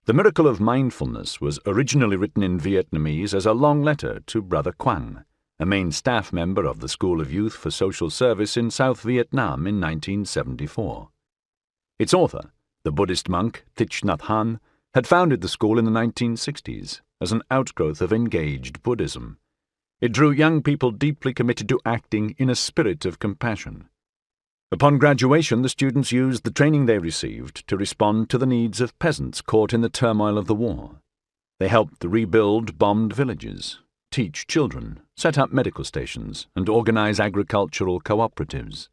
The Miracle of Mindfulness was originally written in Vietnamese as a long letter to Brother Quang, a main staff member of the School of Youth for Social Service in South Vietnam in 1974. Its author, the Buddhist monk Thich Nhat Hanh, had founded the school in the 1960s as an outgrowth of engaged Buddhism. It drew young people deeply committed to acting in a spirit of compassion. Upon graduation, the students used the training they received to respond to the needs of peasants caught in the turmoil of the war. They helped rebuild bombed villages, teach children, set up medical stations, and organize agricultural cooperatives.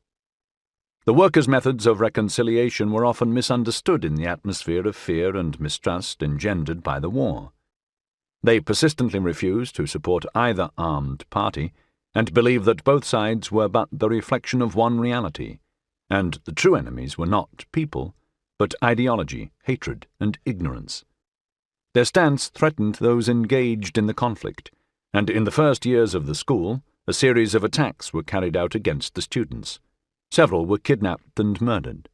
The workers' methods of reconciliation were often misunderstood in the atmosphere of fear and mistrust engendered by the war. They persistently refused to support either armed party and believed that both sides were but the reflection of one reality, and the true enemies were not people, but ideology, hatred, and ignorance. Their stance threatened those engaged in the conflict, and in the first years of the school, a series of attacks were carried out against the students. Several were kidnapped and murdered.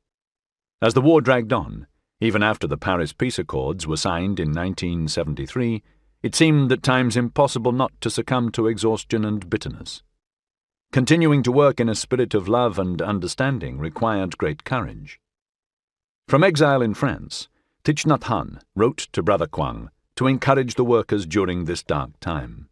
As the war dragged on, even after the Paris Peace Accords were signed in 1973, it seemed at times impossible not to succumb to exhaustion and bitterness. Continuing to work in a spirit of love and understanding required great courage. From exile in France, Thich Nhat Hanh wrote to Brother Quang to encourage the workers during this dark time.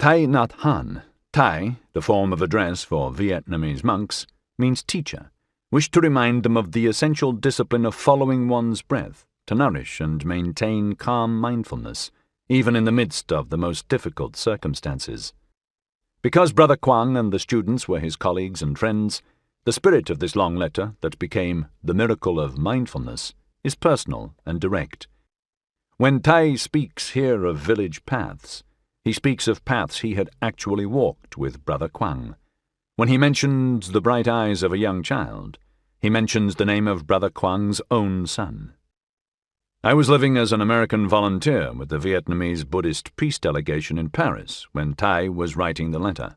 Thich Nhat Hanh, Thai, the form of address for Vietnamese monks, means teacher, wished to remind them of the essential discipline of following one's breath to nourish and maintain calm mindfulness, even in the midst of the most difficult circumstances. Because Brother Quang and the students were his colleagues and friends, the spirit of this long letter that became The Miracle of Mindfulness is personal and direct. When Thai speaks here of village paths, he speaks of paths he had actually walked with Brother Quang. When he mentions the bright eyes of a young child, he mentions the name of Brother Quang's own son. I was living as an American volunteer with the Vietnamese Buddhist peace delegation in Paris when Thai was writing the letter.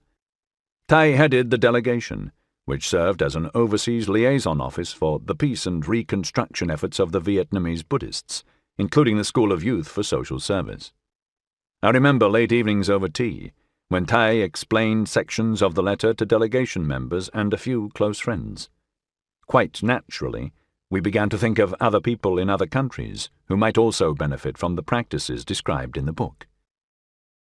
Thai headed the delegation, which served as an overseas liaison office for the peace and reconstruction efforts of the Vietnamese Buddhists, including the School of Youth for Social Service. I remember late evenings over tea, when Thai explained sections of the letter to delegation members and a few close friends. Quite naturally, we began to think of other people in other countries who might also benefit from the practices described in the book.